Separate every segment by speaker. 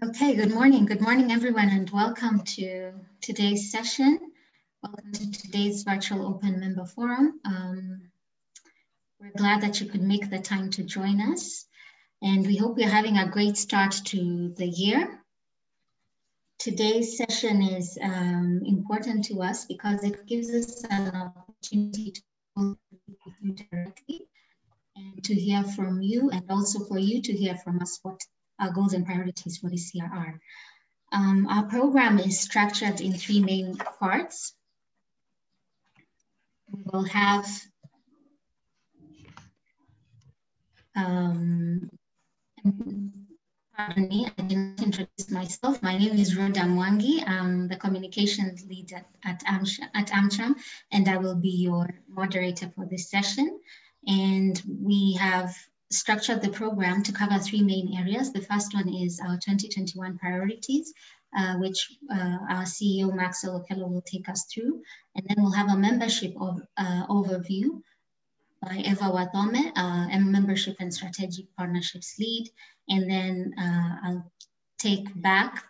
Speaker 1: Okay, good morning. Good morning, everyone, and welcome to today's session. Welcome to today's virtual open member forum. We're glad that you could make the time to join us, and we hope you're having a great start to the year. Today's session is important to us because it gives us an opportunity to go with you directly and to hear from you, and also for you to hear from us what our goals and priorities for this year are. Our program is structured in three main parts. We will have pardon me, I didn't introduce myself. My name is Rhoda Mwangi. I'm the communications lead at AmCham, and I will be your moderator for this session. And we have structured the program to cover three main areas. The first one is our 2021 priorities, which our CEO, Maxwell Okello, will take us through. And then we'll have a membership overview by Eva Wathome, membership and strategic partnerships lead. And then I'll take back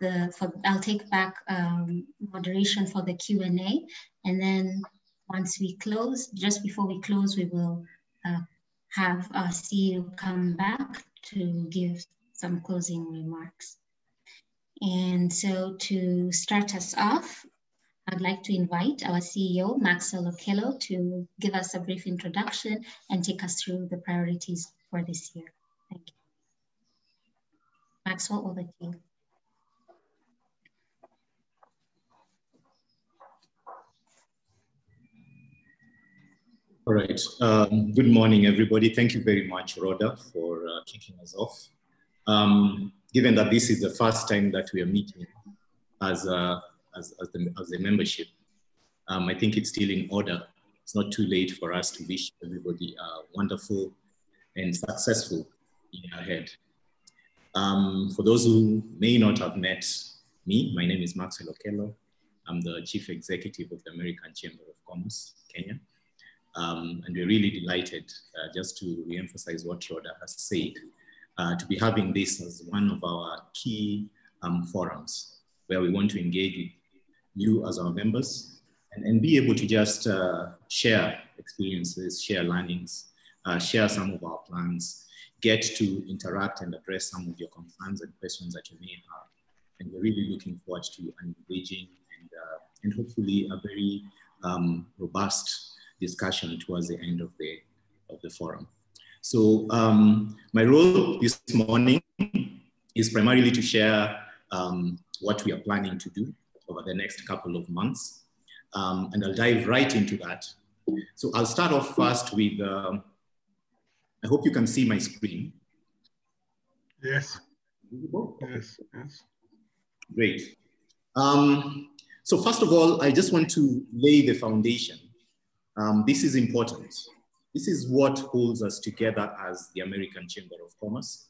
Speaker 1: moderation for the Q&A. And then once we close, just before we close, we will have our CEO come back to give some closing remarks. And so to start us off, I'd like to invite our CEO, Maxwell Okello, to give us a brief introduction and take us through the priorities for this year. Thank you. Maxwell, over to you.
Speaker 2: All right. Good morning, everybody. Thank you very much, Rhoda, for kicking us off. Given that this is the first time that we are meeting as a membership, I think it's still in order. It's not too late for us to wish everybody a wonderful and successful year ahead. For those who may not have met me, my name is Maxwell Okello. I'm the Chief Executive of the American Chamber of Commerce, Kenya. And we're really delighted, just to re-emphasize what Rhoda has said, to be having this as one of our key forums where we want to engage with you as our members and be able to just share experiences, share learnings, share some of our plans, get to interact and address some of your concerns and questions that you may have. And we're really looking forward to an engaging and hopefully a very robust discussion towards the end of the forum. So my role this morning is primarily to share what we are planning to do over the next couple of months. And I'll dive right into that. So I'll start off first with, I hope you can see my screen.
Speaker 3: Yes. Yes, yes.
Speaker 2: Great. So first of all, I just want to lay the foundation. This is important. This is what holds us together as the American Chamber of Commerce.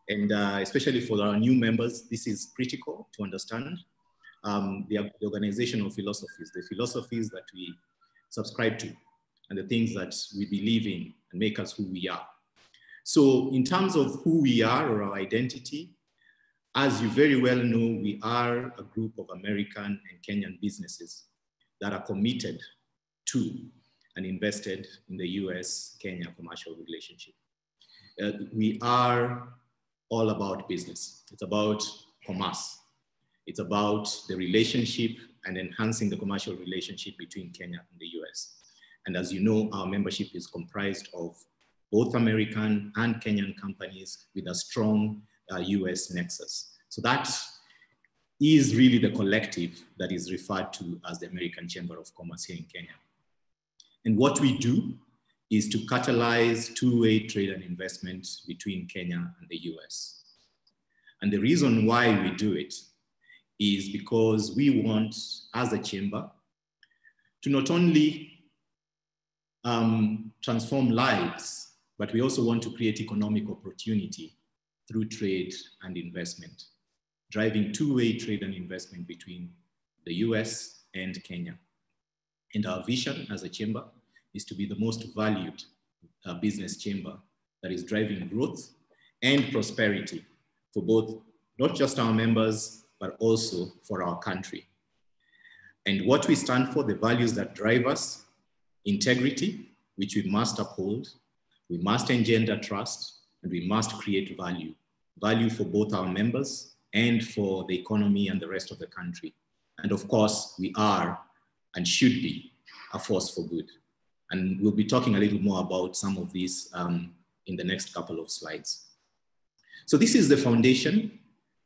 Speaker 2: And especially for our new members, this is critical to understand the organizational philosophies, the philosophies that we subscribe to, and the things that we believe in and make us who we are. So in terms of who we are or our identity, as you very well know, we are a group of American and Kenyan businesses that are committed to and invested in the US-Kenya commercial relationship. We are all about business. It's about commerce. It's about the relationship and enhancing the commercial relationship between Kenya and the US. And as you know, our membership is comprised of both American and Kenyan companies with a strong US nexus. So that is really the collective that is referred to as the American Chamber of Commerce here in Kenya. And what we do is to catalyze two-way trade and investment between Kenya and the US. And the reason why we do it is because we want, as a chamber, to not only transform lives, but we also want to create economic opportunity through trade and investment, driving two-way trade and investment between the US and Kenya. And our vision as a chamber is to be the most valued business chamber that is driving growth and prosperity for both not just our members, but also for our country. And what we stand for, the values that drive us: integrity, which we must uphold, we must engender trust, and we must create value. Value for both our members and for the economy and the rest of the country. And of course, we are and should be a force for good. And we'll be talking a little more about some of these in the next couple of slides. So this is the foundation.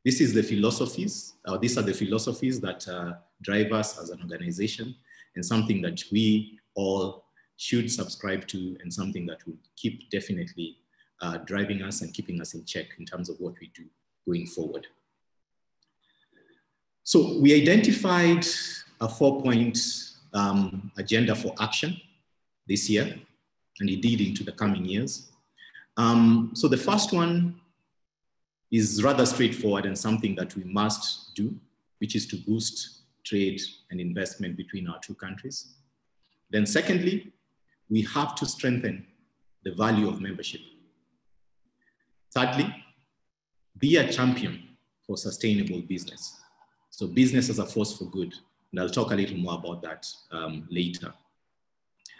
Speaker 2: This is the philosophies. These are the philosophies that drive us as an organization, and something that we all should subscribe to, and something that will keep definitely driving us and keeping us in check in terms of what we do going forward. So we identified a 4-point agenda for action this year, and indeed into the coming years. So the first one is rather straightforward and something that we must do, which is to boost trade and investment between our two countries. Then secondly, we have to strengthen the value of membership. Thirdly, be a champion for sustainable business. So business as a force for good. And I'll talk a little more about that later.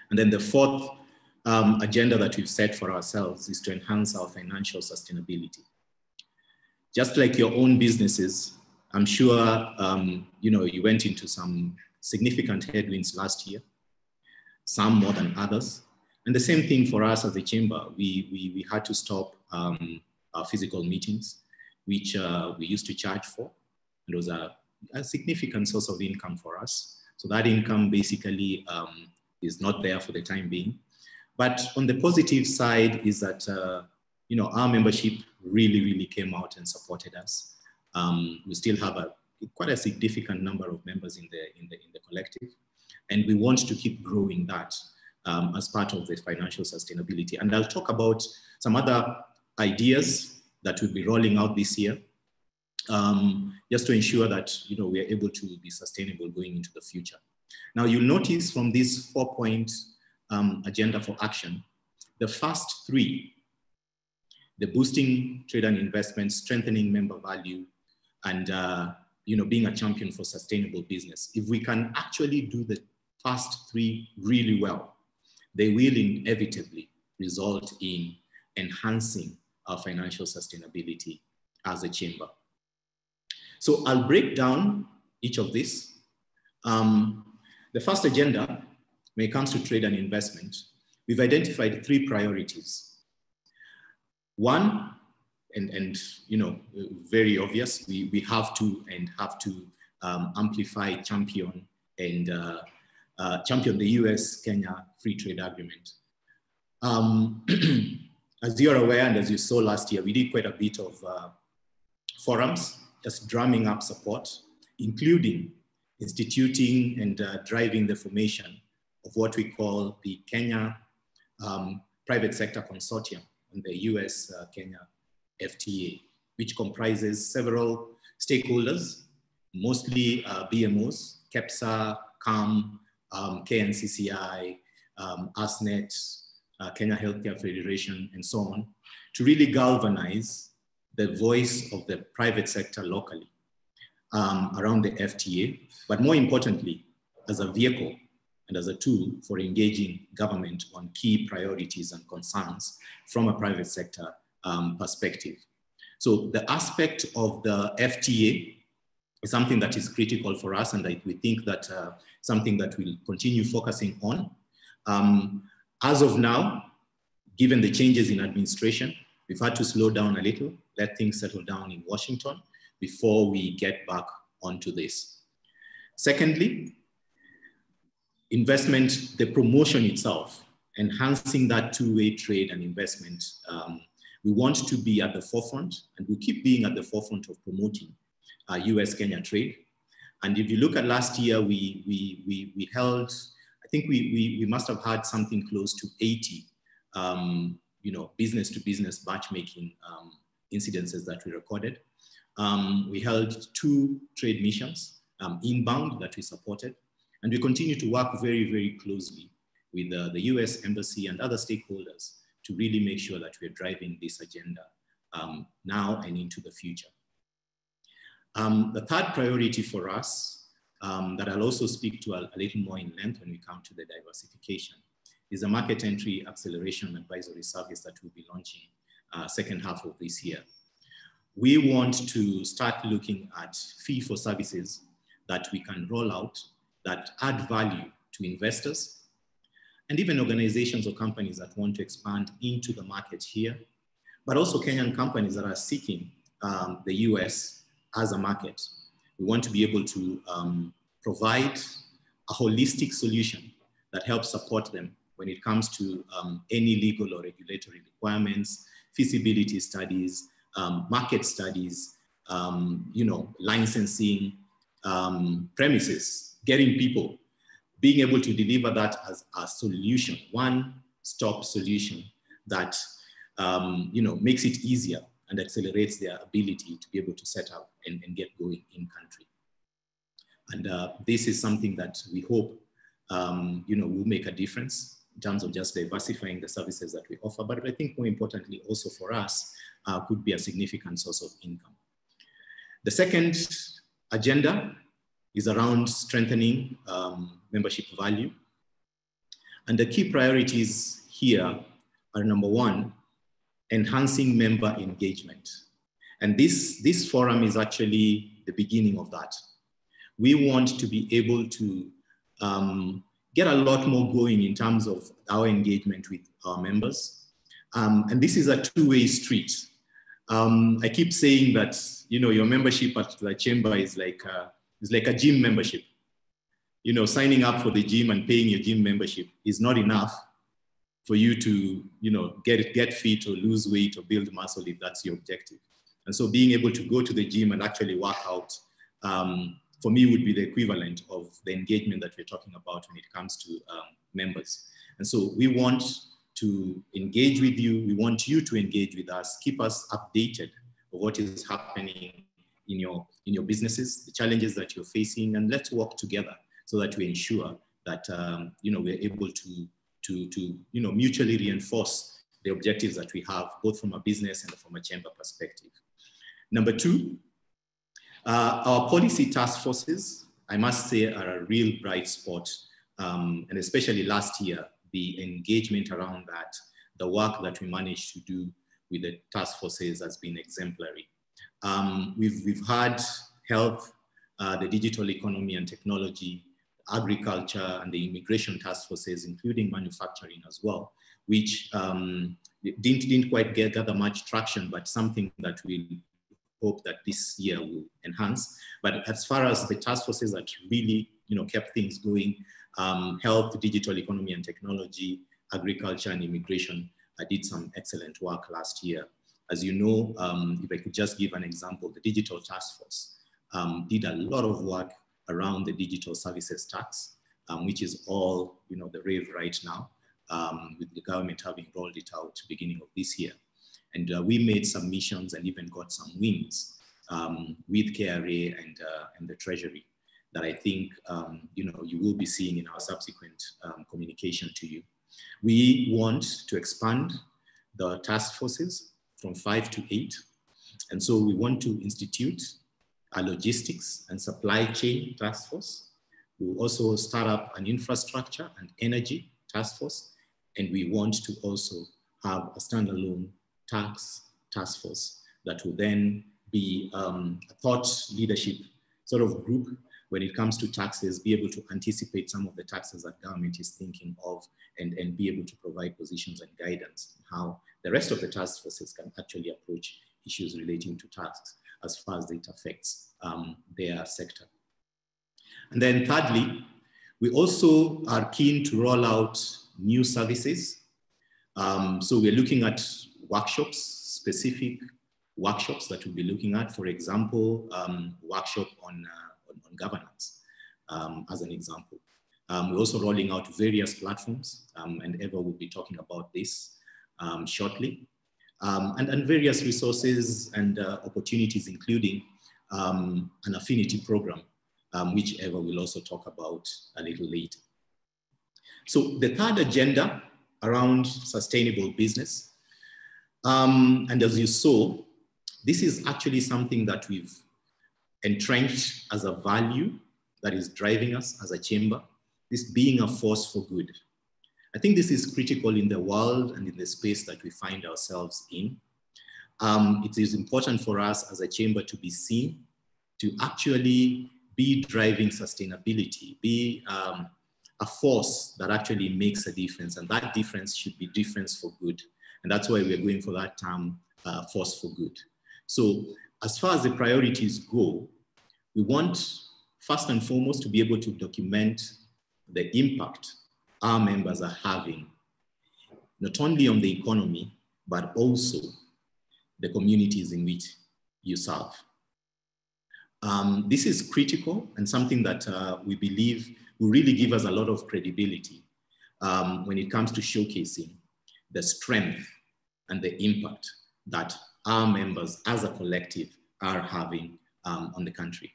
Speaker 2: And then the fourth agenda that we've set for ourselves is to enhance our financial sustainability. Just like your own businesses, I'm sure you went into some significant headwinds last year, some more than others. And the same thing for us as a chamber. We had to stop our physical meetings, which we used to charge for. And it was a significant source of income for us. So that income basically is not there for the time being. But on the positive side is that our membership really came out and supported us. We still have quite a significant number of members in the collective, and we want to keep growing that as part of the financial sustainability. And I'll talk about some other ideas that we'll be rolling out this year, just to ensure that we are able to be sustainable going into the future. Now you'll notice from this 4-point agenda for action, the first 3, the boosting trade and investment, strengthening member value, and being a champion for sustainable business. If we can actually do the first 3 really well, they will inevitably result in enhancing our financial sustainability as a chamber. So I'll break down each of these. The first agenda, when it comes to trade and investment, we've identified 3 priorities. One, and very obvious, we have to amplify, champion the US-Kenya Free Trade Agreement. As you're aware, and as you saw last year, we did quite a bit of forums, just drumming up support, including instituting and driving the formation of what we call the Kenya Private Sector Consortium and the US-Kenya FTA, which comprises several stakeholders, mostly BMOs, KEPSA, AmCham, KNCCI, ASNET, Kenya Healthcare Federation, and so on, to really galvanize the voice of the private sector locally around the FTA, but more importantly, as a vehicle and as a tool for engaging government on key priorities and concerns from a private sector perspective. So the aspect of the FTA is something that is critical for us, and we think that something that we'll continue focusing on. As of now, given the changes in administration, we've had to slow down a little, let things settle down in Washington before we get back onto this. Secondly, investment, the promotion itself, enhancing that two-way trade and investment. We want to be at the forefront, and we'll keep being at the forefront of promoting US-Kenya trade. And if you look at last year, we held, I think we must have had something close to 80 business-to-business matchmaking incidences that we recorded. We held 2 trade missions, inbound, that we supported. And we continue to work very, very closely with the US Embassy and other stakeholders to really make sure that we're driving this agenda now and into the future. The third priority for us, that I'll also speak to a little more in length when we come to the diversification, is a market entry acceleration advisory service that we'll be launching second half of this year. We want to start looking at fee for services that we can roll out that add value to investors and even organizations or companies that want to expand into the market here, but also Kenyan companies that are seeking the US as a market. We want to be able to provide a holistic solution that helps support them when it comes to any legal or regulatory requirements, feasibility studies, market studies, licensing, premises, getting people, being able to deliver that as a solution, one-stop solution that makes it easier and accelerates their ability to be able to set up and get going in country. And this is something that we hope will make a difference in terms of just diversifying the services that we offer, but I think more importantly also for us could be a significant source of income. The second agenda is around strengthening membership value. And the key priorities here are, number one, enhancing member engagement. And this forum is actually the beginning of that. We want to be able to get a lot more going in terms of our engagement with our members. And this is a two-way street. I keep saying that, your membership at the chamber is like a gym membership. Signing up for the gym and paying your gym membership is not enough for you to, get fit or lose weight or build muscle if that's your objective. And so being able to go to the gym and actually work out, for me would be the equivalent of the engagement that we're talking about when it comes to members. And so we want to engage with you. We want you to engage with us, keep us updated of what is happening in your businesses, the challenges that you're facing, and let's work together so that we ensure that we're able to mutually reinforce the objectives that we have, both from a business and from a chamber perspective. Number two, our policy task forces, I must say, are a real bright spot, and especially last year, the engagement around that, the work that we managed to do with the task forces has been exemplary. We've had health, the digital economy and technology, agriculture, and the immigration task forces, including manufacturing as well, which didn't quite gather much traction, but something that we hope that this year will enhance. But as far as the task forces that really kept things going, health, digital economy and technology, agriculture and immigration, I did some excellent work last year. As you know, if I could just give an example, the digital task force did a lot of work around the digital services tax, which is all the rave right now, with the government having rolled it out beginning of this year. And we made submissions and even got some wins with KRA and the Treasury that I think you will be seeing in our subsequent communication to you. We want to expand the task forces from 5 to 8. And so we want to institute a logistics and supply chain task force. We'll also start up an infrastructure and energy task force. And we want to also have a standalone tax task force that will then be a thought leadership sort of group when it comes to taxes, be able to anticipate some of the taxes that government is thinking of and be able to provide positions and guidance on how the rest of the task forces can actually approach issues relating to tax as far as it affects their sector. And then thirdly, we also are keen to roll out new services. So we're looking at workshops, specific workshops that we'll be looking at, for example, workshop on governance, as an example. We're also rolling out various platforms, and Eva will be talking about this shortly, and various resources and opportunities, including an affinity program, which Eva will also talk about a little later. So the third agenda around sustainable business, and as you saw, this is actually something that we've entrenched as a value that is driving us as a chamber, this being a force for good. I think this is critical in the world and in the space that we find ourselves in. It is important for us as a chamber to be seen, to actually be driving sustainability, be a force that actually makes a difference, and that difference should be difference for good. And that's why we're going for that term, force for good. So as far as the priorities go, we want first and foremost to be able to document the impact our members are having, not only on the economy, but also the communities in which you serve. This is critical and something that we believe will really give us a lot of credibility when it comes to showcasing the strength and the impact that our members as a collective are having on the country.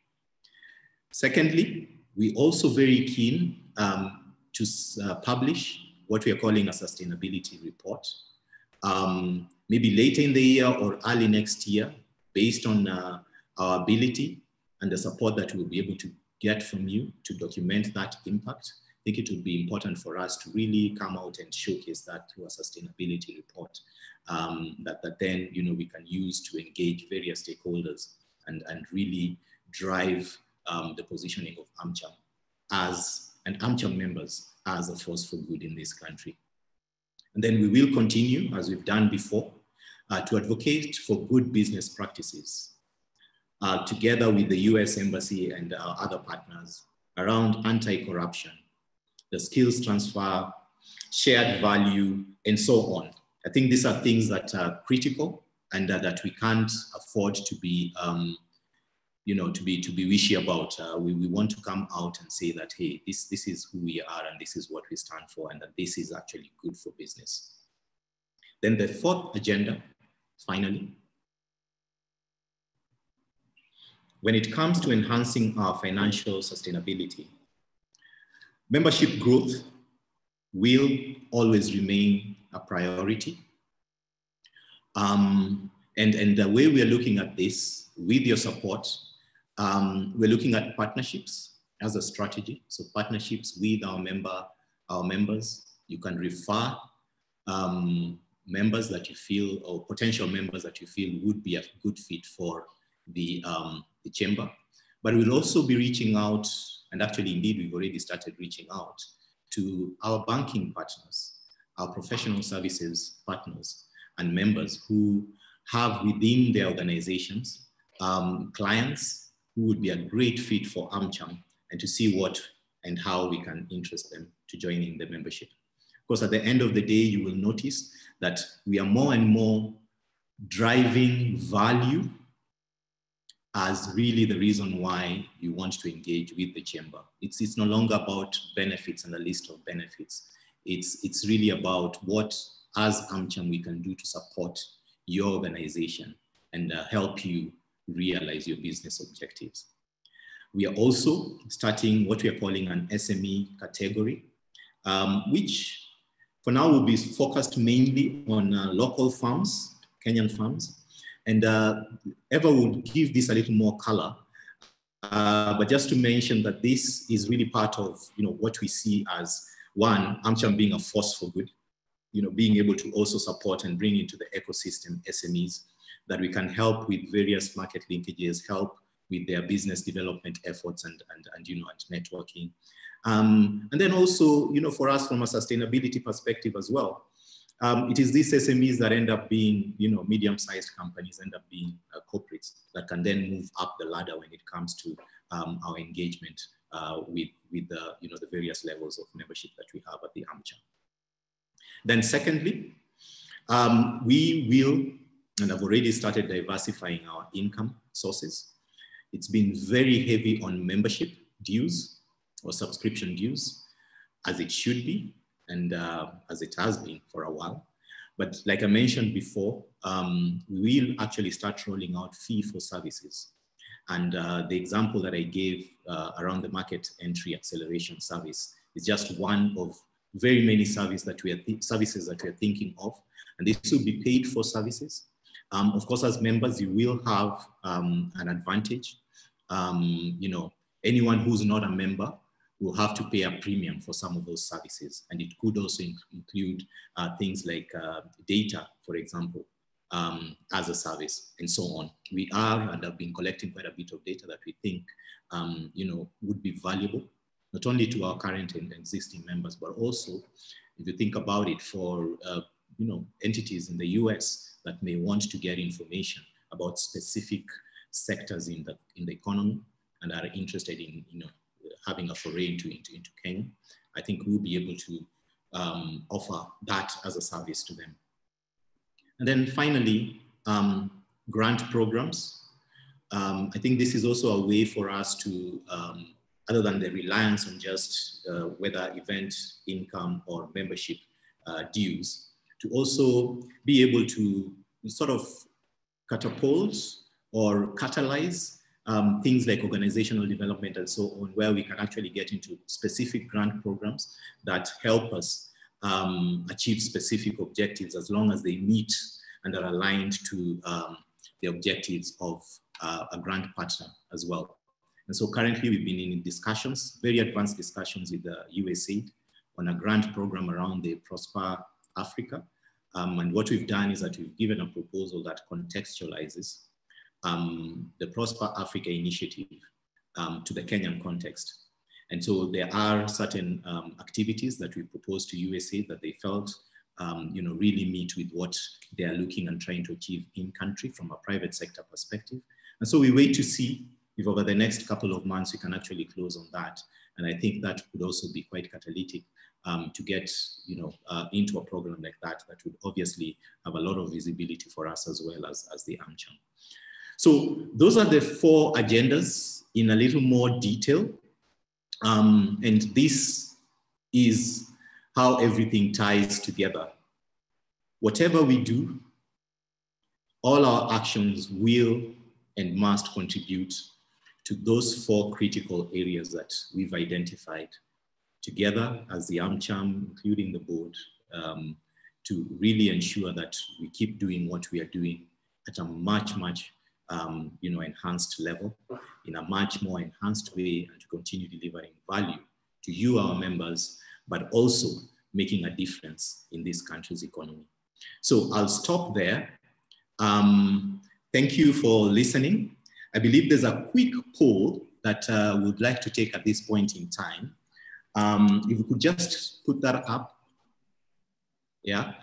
Speaker 2: Secondly, we're also very keen to publish what we are calling a sustainability report, maybe later in the year or early next year, based on our ability and the support that we'll be able to get from you to document that impact. I think it would be important for us to really come out and showcase that through a sustainability report that then we can use to engage various stakeholders and really drive the positioning of AmCham and AmCham members as a force for good in this country. And then we will continue, as we've done before, to advocate for good business practices together with the US Embassy and our other partners around anti-corruption, the skills transfer, shared value, and so on. I think these are things that are critical and that we can't afford to be to be wishy about. We want to come out and say that, hey, this is who we are and this is what we stand for, and that this is actually good for business. Then the fourth agenda, finally, when it comes to enhancing our financial sustainability, membership growth will always remain a priority. And the way we are looking at this, with your support, we're looking at partnerships as a strategy. So partnerships with our members. You can refer members that you feel, or potential members that you feel would be a good fit for the chamber. But we'll also be reaching out, and actually indeed we've already started reaching out to our banking partners, our professional services partners and members who have within their organizations clients who would be a great fit for AmCham, and to see what and how we can interest them to join in the membership. Because at the end of the day, you will notice that we are more and more driving value as really the reason why you want to engage with the chamber. It's no longer about benefits and a list of benefits. It's really about what, as AmCham, we can do to support your organization and help you realize your business objectives. We are also starting what we are calling an SME category, which for now will be focused mainly on local farms, Kenyan farms. And Eva will give this a little more color, but just to mention that this is really part of what we see as, one, AmCham being a force for good, being able to also support and bring into the ecosystem SMEs that we can help with various market linkages, help with their business development efforts and networking. And then also, for us from a sustainability perspective as well, it is these SMEs that end up being, medium-sized companies, end up being corporates that can then move up the ladder when it comes to our engagement with the various levels of membership that we have at the AmCham. Then secondly, we will, and I've already started diversifying our income sources. It's been very heavy on membership dues or subscription dues, as it should be, and as it has been for a while. But like I mentioned before, we will actually start rolling out fee for services. And the example that I gave around the market entry acceleration service is just one of very many services that we are thinking of. And this will be paid for services. Of course, as members, you will have an advantage you know, anyone who's not a member will have to pay a premium for some of those services. And it could also include things like data, for example, as a service and so on. We are and have been collecting quite a bit of data that we think, you know, would be valuable, not only to our current and existing members, but also, if you think about it, for you know, entities in the US that may want to get information about specific sectors in the economy and are interested in, you know, having a foray into Kenya. I think we'll be able to offer that as a service to them. And then finally, grant programs. I think this is also a way for us to, other than the reliance on just whether event income or membership dues, to also be able to sort of catapult or catalyze things like organizational development and so on, where we can actually get into specific grant programs that help us achieve specific objectives, as long as they meet and are aligned to the objectives of a grant partner as well. And so currently we've been in discussions, very advanced discussions with the USAID on a grant program around the Prosper Africa. And what we've done is that we've given a proposal that contextualizes the Prosper Africa initiative to the Kenyan context. And so there are certain activities that we proposed to USAID that they felt you know, really meet with what they are looking and trying to achieve in country from a private sector perspective. And so we wait to see if over the next couple of months we can actually close on that. And I think that could also be quite catalytic to get, you know, into a program like that, that would obviously have a lot of visibility for us as well as the AmCham. So those are the 4 agendas in a little more detail. And this is how everything ties together. Whatever we do, all our actions will and must contribute to those 4 critical areas that we've identified together as the AmCham, including the board, to really ensure that we keep doing what we are doing at a much, you know, enhanced level, in a much more enhanced way, and to continue delivering value to you, our members, but also making a difference in this country's economy. So I'll stop there. Thank you for listening. I believe there's a quick poll that we'd like to take at this point in time. If we could just put that up. Yeah.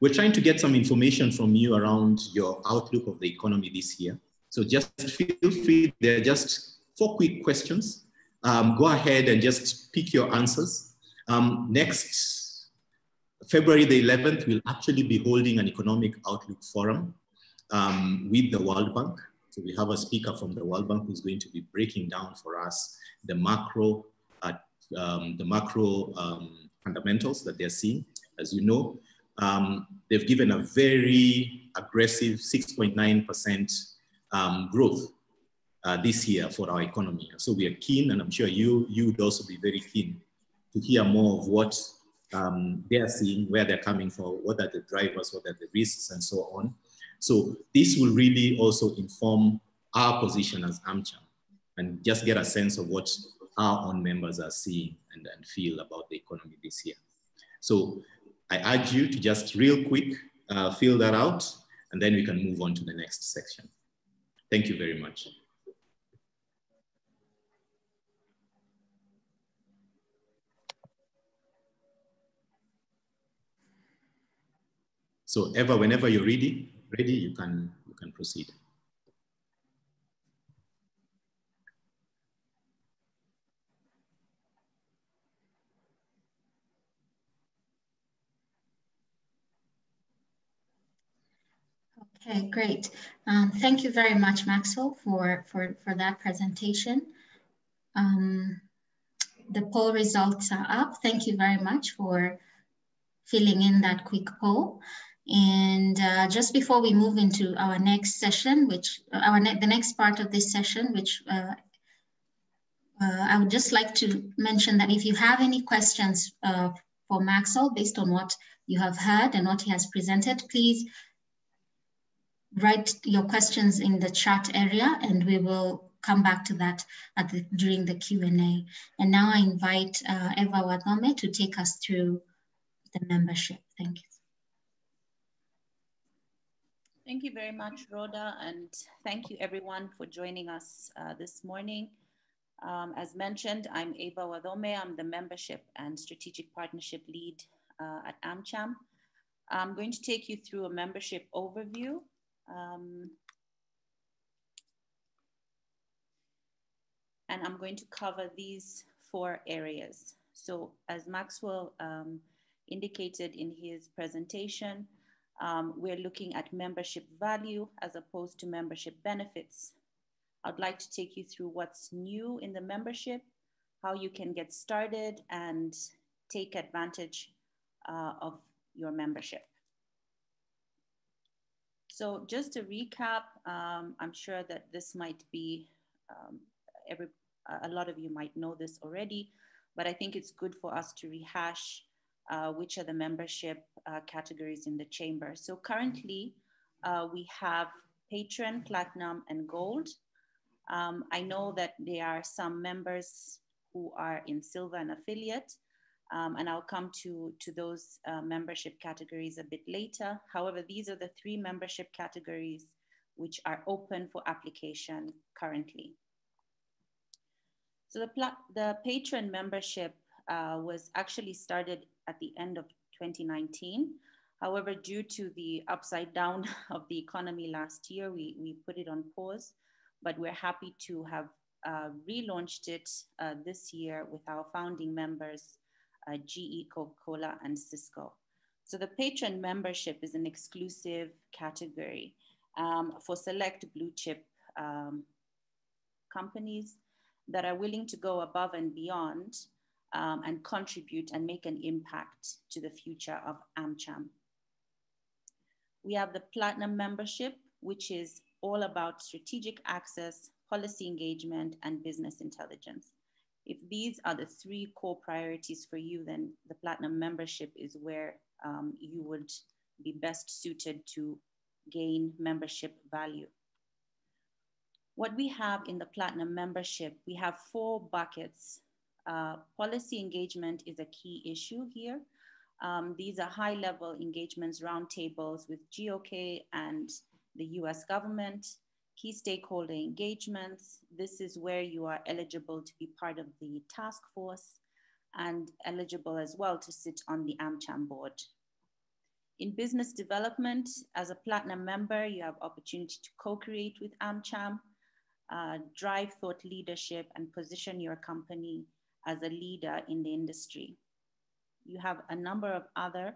Speaker 2: We're trying to get some information from you around your outlook of the economy this year. So just feel free, there are just 4 quick questions. Go ahead and just pick your answers. Next February the 11th, we'll actually be holding an economic outlook forum with the World Bank. So we have a speaker from the World Bank who's going to be breaking down for us the macro fundamentals that they're seeing. As you know, they've given a very aggressive 6.9% growth this year for our economy. So we are keen, and I'm sure you would also be very keen to hear more of what they are seeing, where they're coming from, what are the drivers, what are the risks, and so on. So this will really also inform our position as AmCham and just get a sense of what our own members are seeing and feel about the economy this year. So I urge you to just real quick fill that out, and then we can move on to the next section. Thank you very much. So Eva, whenever you're ready, you can proceed.
Speaker 1: Okay, great. Thank you very much, Maxwell, for that presentation. The poll results are up. Thank you very much for filling in that quick poll. And just before we move into our next session, which the next part of this session, which I would just like to mention that if you have any questions for Maxwell based on what you have heard and what he has presented, please write your questions in the chat area, and we will come back to that during the Q&A. And now I invite Eva Wadome to take us through the membership. Thank you.
Speaker 4: Thank you very much, Rhoda, and thank you everyone for joining us this morning. As mentioned, I'm Eva Wadome. I'm the Membership and Strategic Partnership Lead at AmCham. I'm going to take you through a membership overview. And I'm going to cover these 4 areas. So as Maxwell indicated in his presentation, we're looking at membership value as opposed to membership benefits. I'd like to take you through what's new in the membership, how you can get started and take advantage of your membership. So just to recap, I'm sure that this might be, a lot of you might know this already, but I think it's good for us to rehash which are the membership categories in the chamber. So currently we have Patron, Platinum, and Gold. I know that there are some members who are in Silver and Affiliate, and I'll come to those membership categories a bit later. However, these are the 3 membership categories which are open for application currently. So the Patron membership was actually started at the end of 2019. However, due to the upside down of the economy last year, we put it on pause, but we're happy to have relaunched it this year with our founding members, GE, Coca-Cola, and Cisco. So the Patron membership is an exclusive category for select blue chip companies that are willing to go above and beyond and contribute and make an impact to the future of AmCham. We have the Platinum membership, which is all about strategic access, policy engagement, and business intelligence. If these are the 3 core priorities for you, then the Platinum membership is where you would be best suited to gain membership value. What we have in the Platinum membership, we have 4 buckets. Policy engagement is a key issue here. These are high-level engagements, roundtables with GOK and the US government, key stakeholder engagements. This is where you are eligible to be part of the task force and eligible as well to sit on the AmCham board. In business development, as a Platinum member, you have opportunity to co-create with AmCham, drive thought leadership, and position your company as a leader in the industry. You have a number of other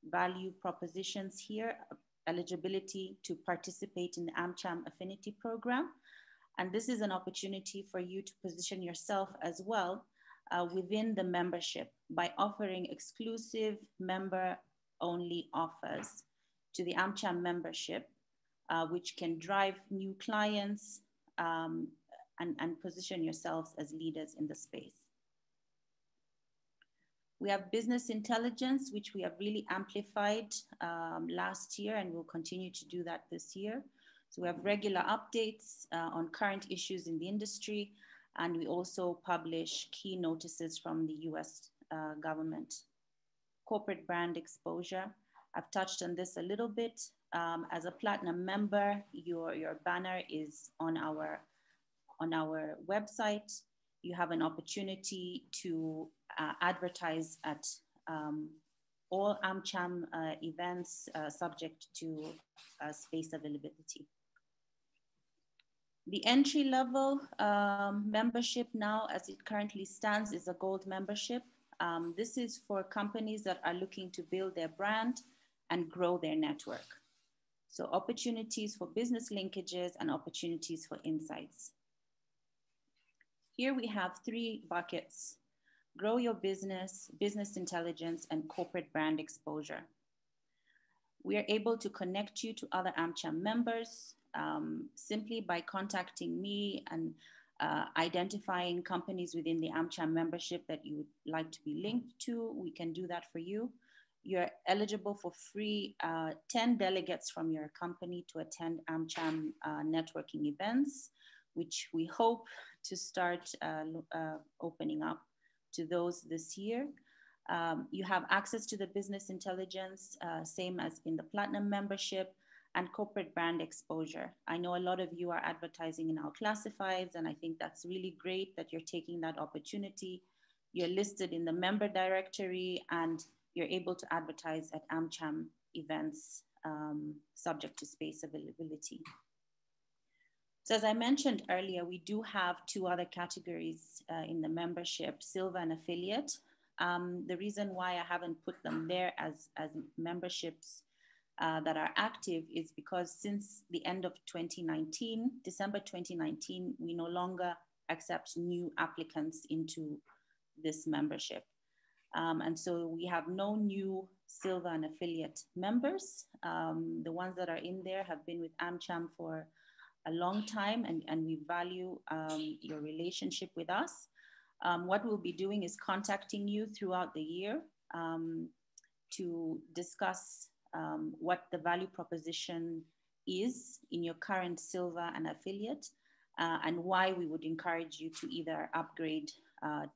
Speaker 4: value propositions here, eligibility to participate in the AmCham Affinity Program. And this is an opportunity for you to position yourself as well within the membership by offering exclusive member-only offers to the AmCham membership, which can drive new clients and position yourselves as leaders in the space. We have business intelligence, which we have really amplified last year, and we'll continue to do that this year. So we have regular updates on current issues in the industry, and we also publish key notices from the US government. Corporate brand exposure. I've touched on this a little bit. As a Platinum member, your banner is on our website. You have an opportunity to advertise at all AmCham events subject to space availability. The entry level membership now, as it currently stands, is a gold membership. This is for companies that are looking to build their brand and grow their network. So opportunities for business linkages and opportunities for insights. Here we have 3 buckets: grow your business, business intelligence, and corporate brand exposure. We are able to connect you to other AmCham members simply by contacting me and identifying companies within the AmCham membership that you would like to be linked to. We can do that for you. You're eligible for free 10 delegates from your company to attend AmCham networking events, which we hope to start opening up to those this year. You have access to the business intelligence, same as in the Platinum membership, and corporate brand exposure. I know a lot of you are advertising in our classifieds, and I think that's really great that you're taking that opportunity. You're listed in the member directory, and you're able to advertise at AmCham events subject to space availability. So as I mentioned earlier, we do have two other categories in the membership, Silver and Affiliate. The reason why I haven't put them there as memberships that are active is because since the end of 2019, December 2019, we no longer accept new applicants into this membership. And so we have no new Silver and Affiliate members. The ones that are in there have been with AmCham for a long time, and we value your relationship with us. What we'll be doing is contacting you throughout the year to discuss what the value proposition is in your current Silver and Affiliate, and why we would encourage you to either upgrade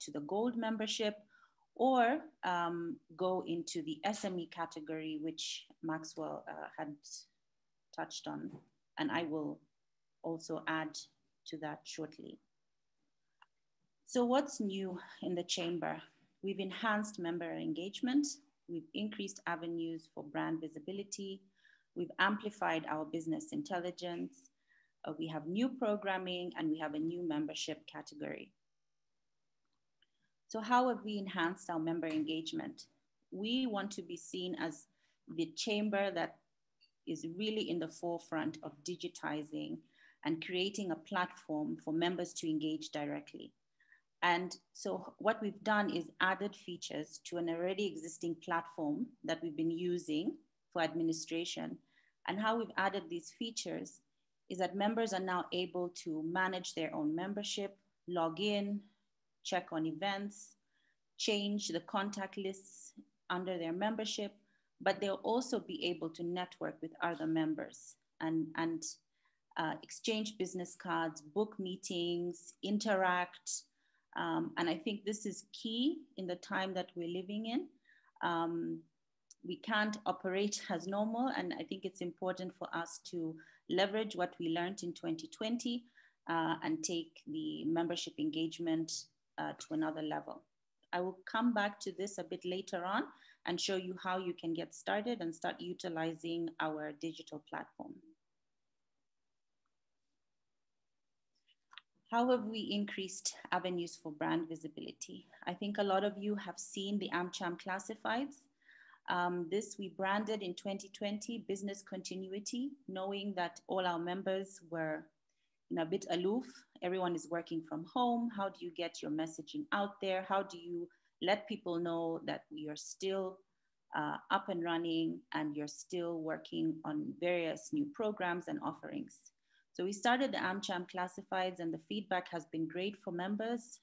Speaker 4: to the Gold membership or go into the SME category, which Maxwell had touched on, and I will also add to that shortly. So what's new in the chamber? We've enhanced member engagement. We've increased avenues for brand visibility. We've amplified our business intelligence. We have new programming, and we have a new membership category. So how have we enhanced our member engagement? We want to be seen as the chamber that is really in the forefront of digitizing and creating a platform for members to engage directly. And so what we've done is added features to an already existing platform that we've been using for administration. And how we've added these features is that members are now able to manage their own membership, log in, check on events, change the contact lists under their membership, but they'll also be able to network with other members and exchange business cards, book meetings, interact. And I think this is key in the time that we're living in. We can't operate as normal, and I think it's important for us to leverage what we learned in 2020 and take the membership engagement to another level. I will come back to this a bit later on and show you how you can get started and start utilizing our digital platform. How have we increased avenues for brand visibility? I think a lot of you have seen the AmCham classifieds. This we branded in 2020, business continuity, knowing that all our members were a bit aloof. Everyone is working from home. How do you get your messaging out there? How do you let people know that we are still up and running and you're still working on various new programs and offerings? So we started the AmCham classifieds, and the feedback has been great for members.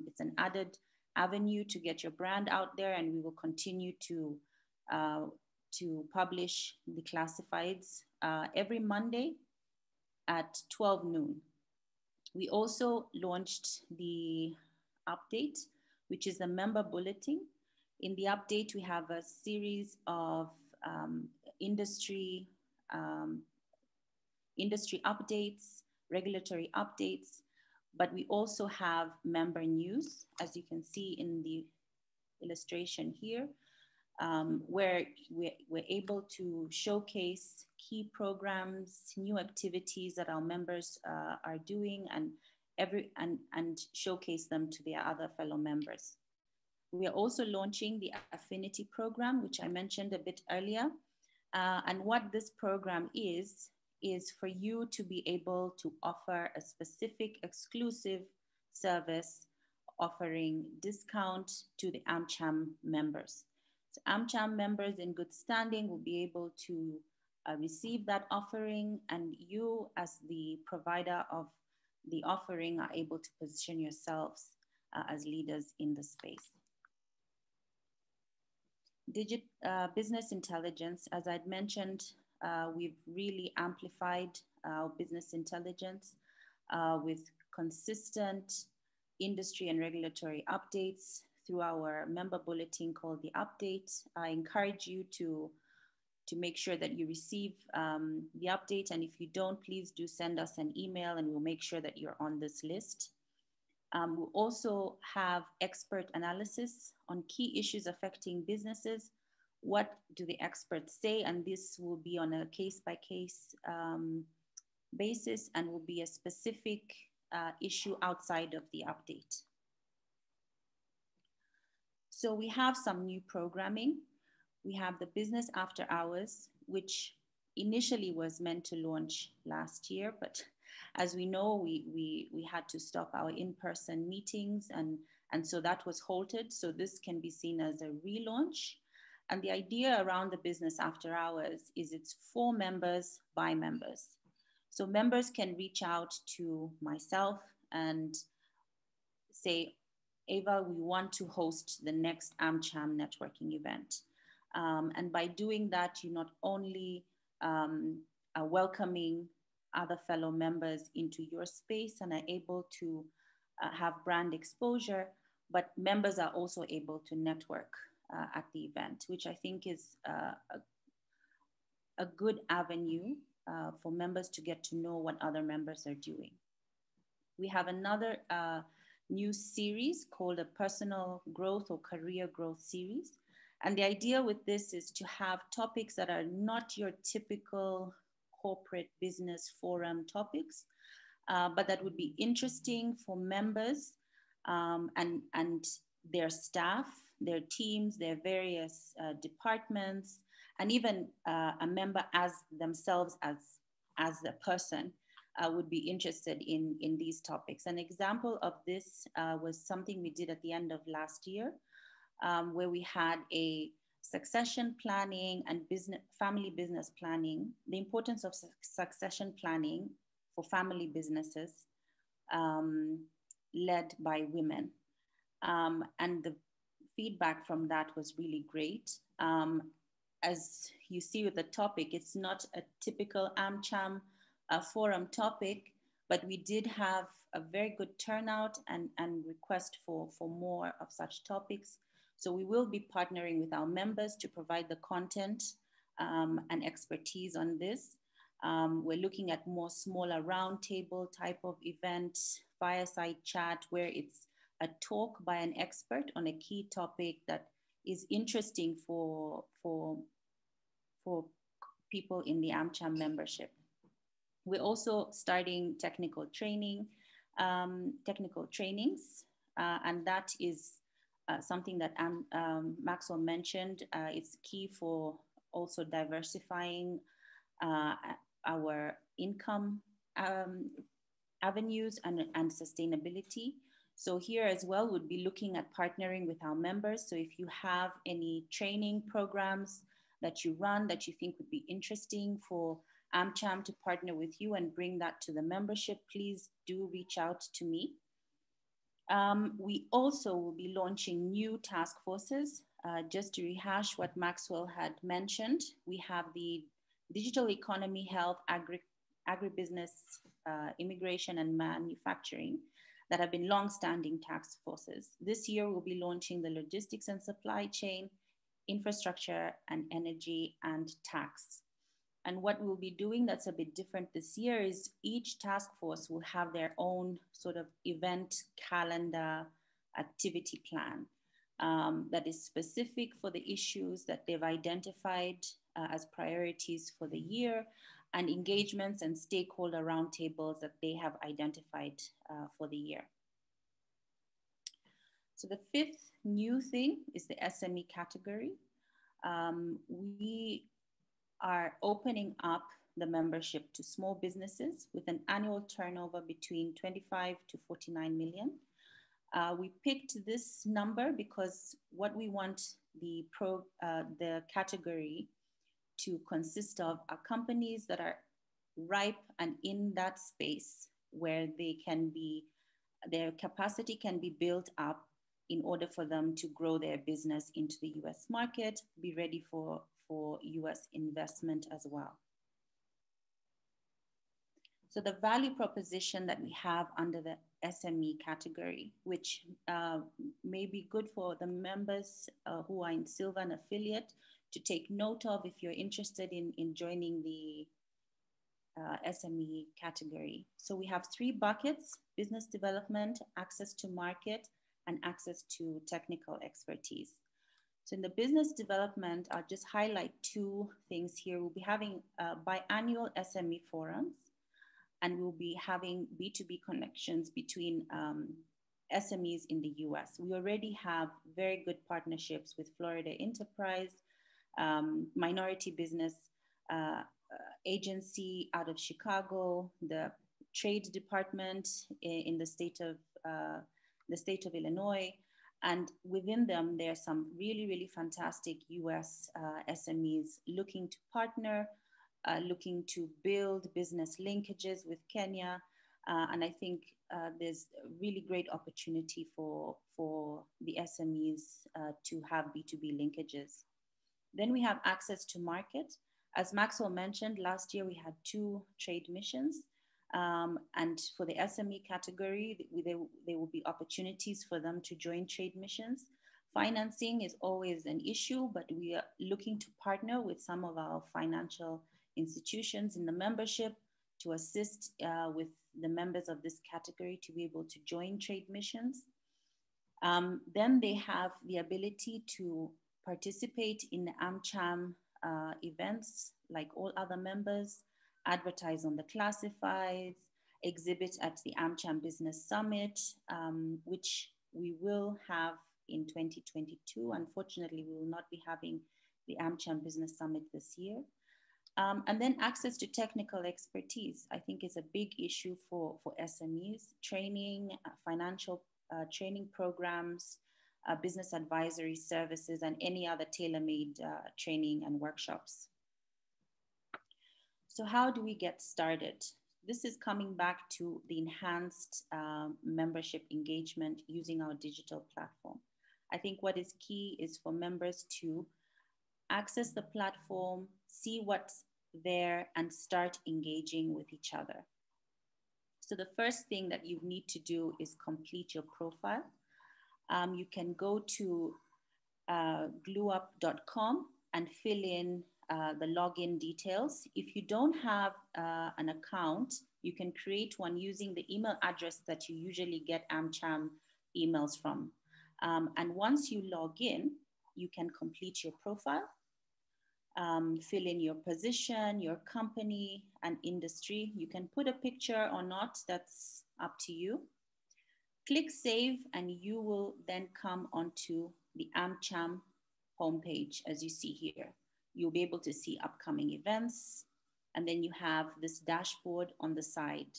Speaker 4: It's an added avenue to get your brand out there, and we will continue to publish the classifieds every Monday at 12 noon. We also launched the update, which is the member bulletin. In the update, we have a series of industry updates, regulatory updates, but we also have member news, as you can see in the illustration here, where we're able to showcase key programs, new activities that our members are doing, and showcase them to their other fellow members. We are also launching the affinity program, which I mentioned a bit earlier. And what this program is for you to be able to offer a specific exclusive service offering discount to the AmCham members. So AmCham members in good standing will be able to receive that offering, and you as the provider of the offering are able to position yourselves as leaders in the space. Business intelligence, as I'd mentioned, we've really amplified our business intelligence with consistent industry and regulatory updates through our member bulletin called The Update. I encourage you to make sure that you receive the update. And if you don't, please do send us an email and we'll make sure that you're on this list. We'll also have expert analysis on key issues affecting businesses. What do the experts say? And this will be on a case-by-case basis and will be a specific issue outside of the update. So we have some new programming. We have the Business After Hours, which initially was meant to launch last year, but as we know, we had to stop our in-person meetings and so that was halted. So this can be seen as a relaunch. And the idea around the Business After Hours is it's for members by members. So members can reach out to myself and say, Ava, we want to host the next AmCham networking event. And by doing that, you not only are welcoming other fellow members into your space and are able to have brand exposure, but members are also able to network at the event, which I think is a good avenue for members to get to know what other members are doing. We have another new series called a Personal Growth or Career Growth series. And the idea with this is to have topics that are not your typical corporate business forum topics, but that would be interesting for members and their staff, their teams, their various departments, and even a member as themselves as a person would be interested in these topics. An example of this was something we did at the end of last year, where we had a succession planning and family business planning, the importance of succession planning for family businesses led by women. And the feedback from that was really great. As you see with the topic, it's not a typical AmCham forum topic, but we did have a very good turnout and request for more of such topics. So we will be partnering with our members to provide the content and expertise on this. We're looking at more smaller roundtable type of event, fireside chat, where it's a talk by an expert on a key topic that is interesting for people in the AmCham membership. We're also starting technical trainings, and that is something that Maxwell mentioned. It's key for also diversifying our income avenues and sustainability. So here as well, we'd be looking at partnering with our members. So if you have any training programs that you run that you think would be interesting for AmCham to partner with you and bring that to the membership, please do reach out to me. We also will be launching new task forces. Just to rehash what Maxwell had mentioned, we have the digital economy, health, agribusiness, immigration, and manufacturing that have been long-standing task forces. This year, we'll be launching the logistics and supply chain, infrastructure and energy, and tax. And what we'll be doing that's a bit different this year is each task force will have their own sort of event calendar activity plan that is specific for the issues that they've identified as priorities for the year, and engagements and stakeholder roundtables that they have identified for the year. So the fifth new thing is the SME category. We are opening up the membership to small businesses with an annual turnover between 25 to 49 million. We picked this number because what we want the category to consist of are companies that are ripe and in that space where they can be, their capacity can be built up in order for them to grow their business into the US market, be ready for US investment as well. So the value proposition that we have under the SME category, which may be good for the members who are in Silver and affiliate to take note of if you're interested in joining the SME category. So we have 3 buckets: business development, access to market, and access to technical expertise. So in the business development, I'll just highlight 2 things here. We'll be having biannual SME forums, and we'll be having B2B connections between SMEs in the US. We already have very good partnerships with Florida Enterprise, Minority Business Agency out of Chicago, the Trade Department in the state of Illinois. And within them, there are some really, really fantastic US SMEs looking to partner, looking to build business linkages with Kenya. And I think there's a really great opportunity for the SMEs to have B2B linkages. Then we have access to market. As Maxwell mentioned, last year we had 2 trade missions. And for the SME category, there will be opportunities for them to join trade missions. Financing is always an issue, but we are looking to partner with some of our financial institutions in the membership to assist with the members of this category to be able to join trade missions. Then they have the ability to participate in the AmCham events like all other members, advertise on the classifieds, exhibit at the AmCham Business Summit, which we will have in 2022. Unfortunately, we will not be having the AmCham Business Summit this year. And then access to technical expertise, I think, is a big issue for SMEs. Training, financial training programs, business advisory services, and any other tailor-made training and workshops. So how do we get started? This is coming back to the enhanced membership engagement using our digital platform. I think what is key is for members to access the platform, see what's there, and start engaging with each other. So the first thing that you need to do is complete your profile. You can go to glueup.com and fill in the login details. If you don't have an account, you can create one using the email address that you usually get AmCham emails from. And once you log in, you can complete your profile, fill in your position, your company, and industry. You can put a picture or not, that's up to you. Click save, and you will then come onto the AmCham homepage, as you see here. You'll be able to see upcoming events, and then you have this dashboard on the side.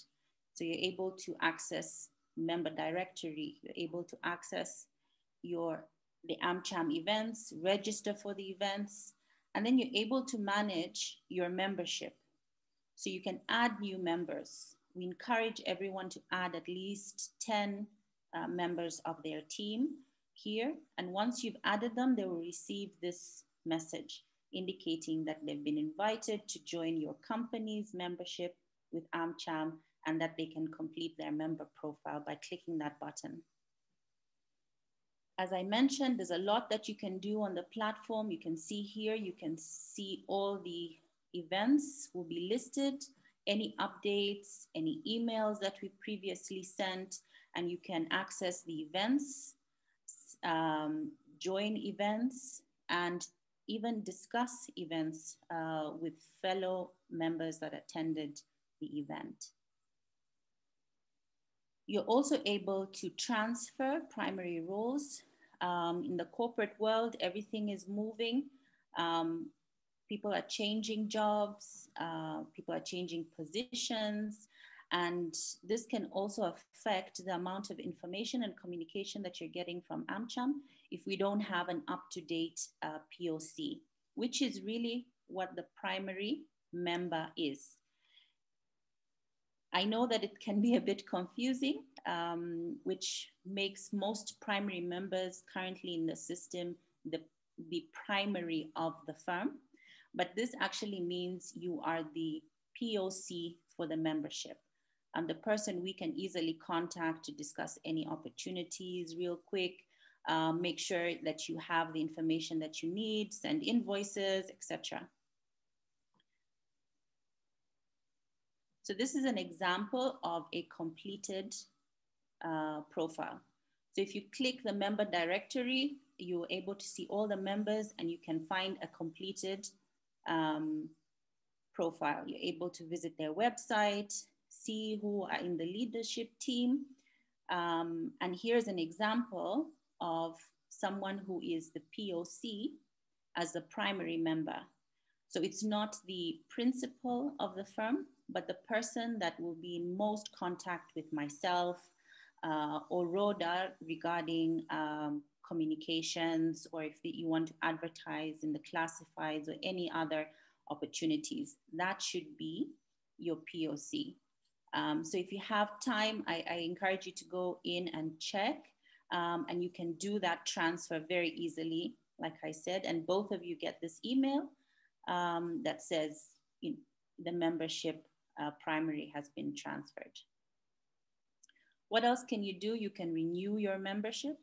Speaker 4: So you're able to access member directory, you're able to access the AmCham events, register for the events, and then you're able to manage your membership. So you can add new members. We encourage everyone to add at least 10 members of their team here. And once you've added them, they will receive this message indicating that they've been invited to join your company's membership with AmCham, and that they can complete their member profile by clicking that button. As I mentioned, there's a lot that you can do on the platform. You can see here, you can see all the events will be listed, any updates, any emails that we previously sent, and you can access the events, join events, and even discuss events with fellow members that attended the event. You're also able to transfer primary roles. In the corporate world, everything is moving. People are changing jobs, people are changing positions, and this can also affect the amount of information and communication that you're getting from AmCham if we don't have an up-to-date POC, which is really what the primary member is. I know that it can be a bit confusing, which makes most primary members currently in the system the primary of the firm. But this actually means you are the POC for the membership. The person we can easily contact to discuss any opportunities real quick, make sure that you have the information that you need, send invoices, etc. So this is an example of a completed profile. So if you click the member directory, you're able to see all the members and you can find a completed profile. You're able to visit their website, see who are in the leadership team. And here's an example of someone who is the POC as the primary member. So it's not the principal of the firm, but the person that will be in most contact with myself or Rhoda regarding communications, or if you want to advertise in the classifieds or any other opportunities, that should be your POC. So if you have time, I encourage you to go in and check, and you can do that transfer very easily, like I said, and both of you get this email that says the membership primary has been transferred. What else can you do? You can renew your membership.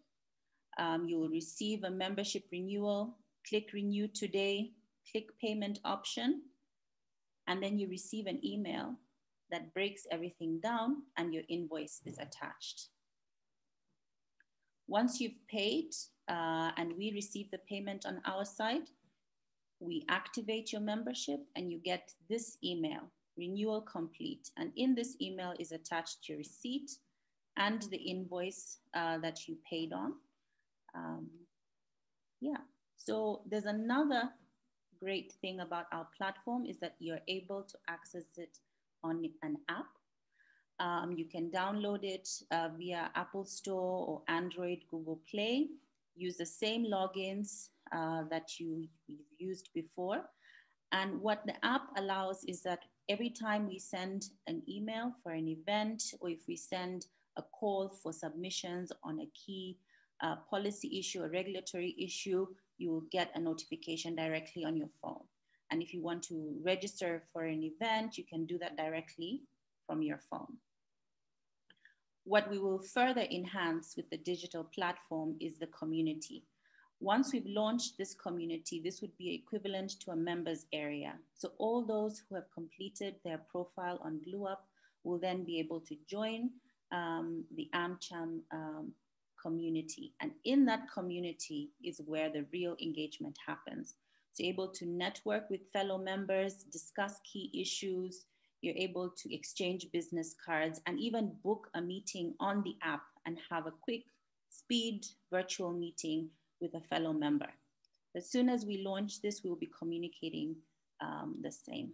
Speaker 4: You will receive a membership renewal, click renew today, click payment option, and then you receive an email that breaks everything down and your invoice is attached. Once you've paid and we receive the payment on our side, we activate your membership and you get this email, renewal complete. And in this email is attached your receipt and the invoice that you paid on. Yeah, so there's another great thing about our platform is that you're able to access it on an app. You can download it via Apple Store or Android, Google Play. Use the same logins that you've used before. And what the app allows is that every time we send an email for an event, or if we send a call for submissions on a key policy issue or regulatory issue, you will get a notification directly on your phone. And if you want to register for an event, you can do that directly from your phone. What we will further enhance with the digital platform is the community. Once we've launched this community, this would be equivalent to a members area. So all those who have completed their profile on GlueUp will then be able to join the AmCham community. And in that community is where the real engagement happens. So you're able to network with fellow members, discuss key issues, you're able to exchange business cards and even book a meeting on the app and have a quick speed virtual meeting with a fellow member. As soon as we launch this, we'll be communicating the same.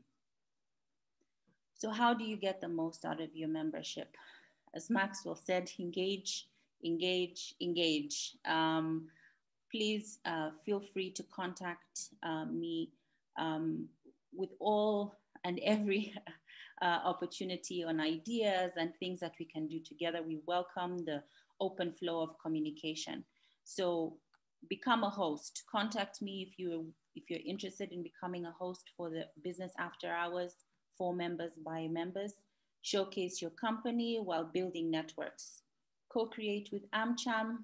Speaker 4: So how do you get the most out of your membership? As Maxwell said, engage, engage, engage. Please feel free to contact me with all and every opportunity on ideas and things that we can do together. We welcome the open flow of communication. So become a host. Contact me if you're interested in becoming a host for the Business After Hours for members by members. Showcase your company while building networks. Co-create with AmCham,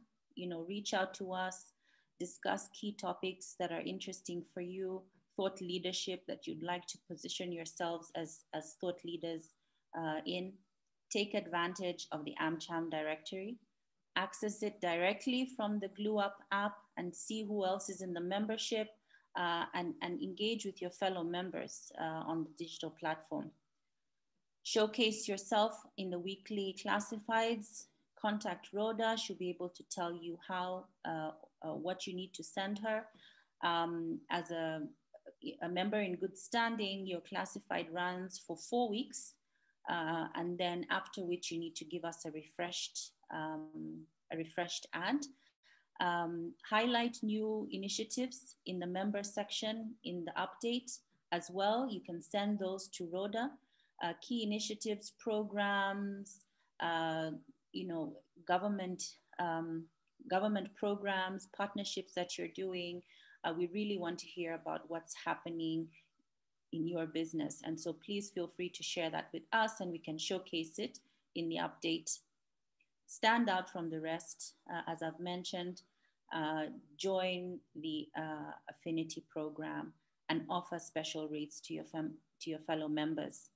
Speaker 4: reach out to us, discuss key topics that are interesting for you, thought leadership that you'd like to position yourselves as thought leaders in. Take advantage of the AmCham directory. Access it directly from the GlueUp app and see who else is in the membership and engage with your fellow members on the digital platform. Showcase yourself in the weekly classifieds. Contact Rhoda. She'll be able to tell you how, what you need to send her. As a member in good standing, your classified runs for 4 weeks. And then after which you need to give us a refreshed ad. Highlight new initiatives in the member section in the update as well. You can send those to Rhoda key initiatives, programs, you know, government programs, partnerships that you're doing. We really want to hear about what's happening in your business. And so please feel free to share that with us and we can showcase it in the update. Stand out from the rest, as I've mentioned, join the affinity program and offer special rates to your fellow members.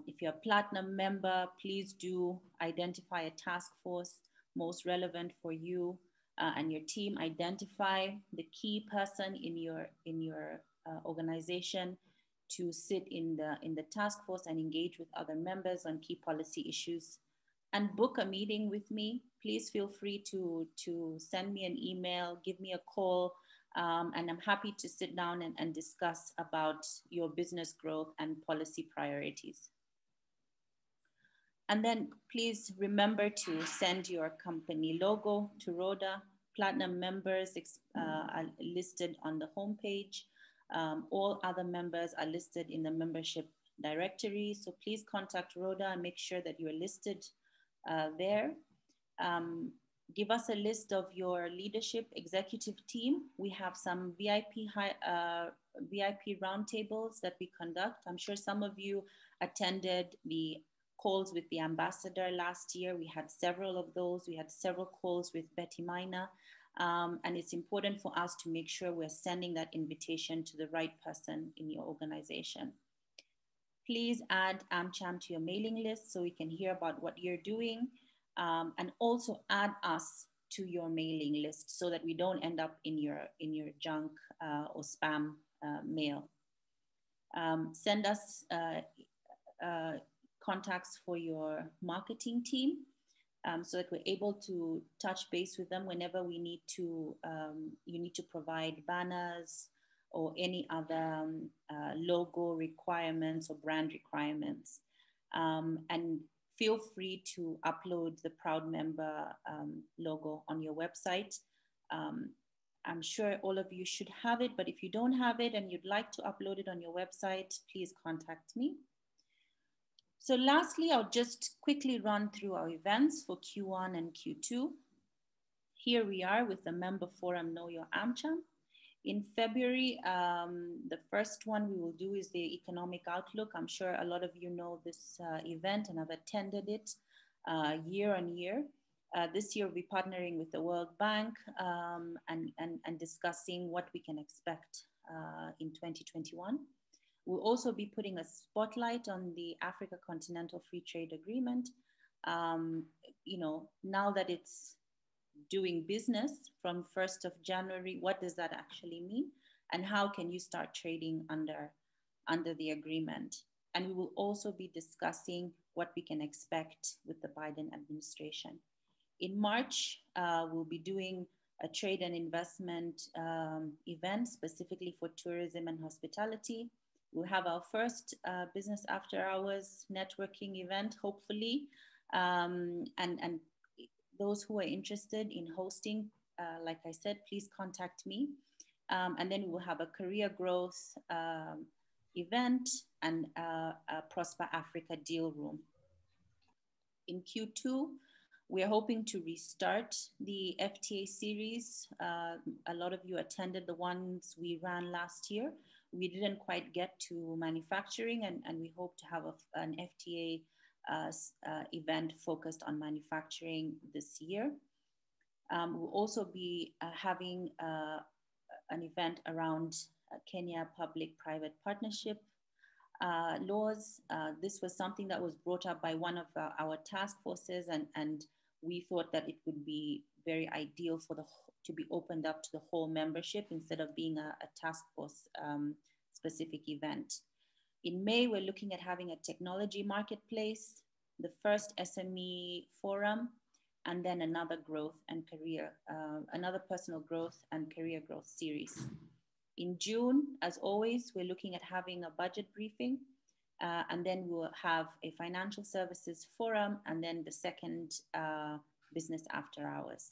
Speaker 4: If you're a platinum member, please do identify a task force most relevant for you and your team. Identify the key person in your organization to sit in the task force and engage with other members on key policy issues. And book a meeting with me. Please feel free to send me an email, give me a call, and I'm happy to sit down and discuss about your business growth and policy priorities. And then please remember to send your company logo to Rhoda. Platinum members are listed on the homepage. All other members are listed in the membership directory. So please contact Rhoda and make sure that you're listed there. Give us a list of your leadership executive team. We have some VIP roundtables that we conduct. I'm sure some of you attended the calls with the ambassador last year. We had several of those. We had several calls with Betty Minor. And it's important for us to make sure we're sending that invitation to the right person in your organization. Please add AmCham to your mailing list so we can hear about what you're doing. And also add us to your mailing list so that we don't end up in your junk or spam mail. Send us contacts for your marketing team so that we're able to touch base with them whenever we need to, you need to provide banners or any other logo requirements or brand requirements. And feel free to upload the Proud Member logo on your website. I'm sure all of you should have it, but if you don't have it and you'd like to upload it on your website, please contact me. So lastly, I'll just quickly run through our events for Q1 and Q2. Here we are with the Member Forum Know Your AmCham. In February, the first one we will do is the Economic Outlook. I'm sure a lot of you know this event and have attended it year on year. This year we'll be partnering with the World Bank and discussing what we can expect in 2021. We'll also be putting a spotlight on the Africa Continental Free Trade Agreement. You know, now that it's doing business from 1st of January, what does that actually mean? And how can you start trading under the agreement? And we will also be discussing what we can expect with the Biden administration. In March, we'll be doing a trade and investment event specifically for tourism and hospitality. We'll have our first business after hours networking event, hopefully. And those who are interested in hosting, like I said, please contact me. And then we'll have a career growth event and a Prosper Africa deal room. In Q2, we're hoping to restart the FTA series. A lot of you attended the ones we ran last year. We didn't quite get to manufacturing, and we hope to have an FTA event focused on manufacturing this year. We'll also be having an event around Kenya public-private partnership laws. This was something that was brought up by one of our task forces, and we thought that it would be very ideal for to be opened up to the whole membership instead of being a task force specific event. In May, we're looking at having a technology marketplace, the first SME forum, and then another growth and career, another personal growth and career growth series. In June, as always, we're looking at having a budget briefing, and then we'll have a financial services forum, and then the second business after hours.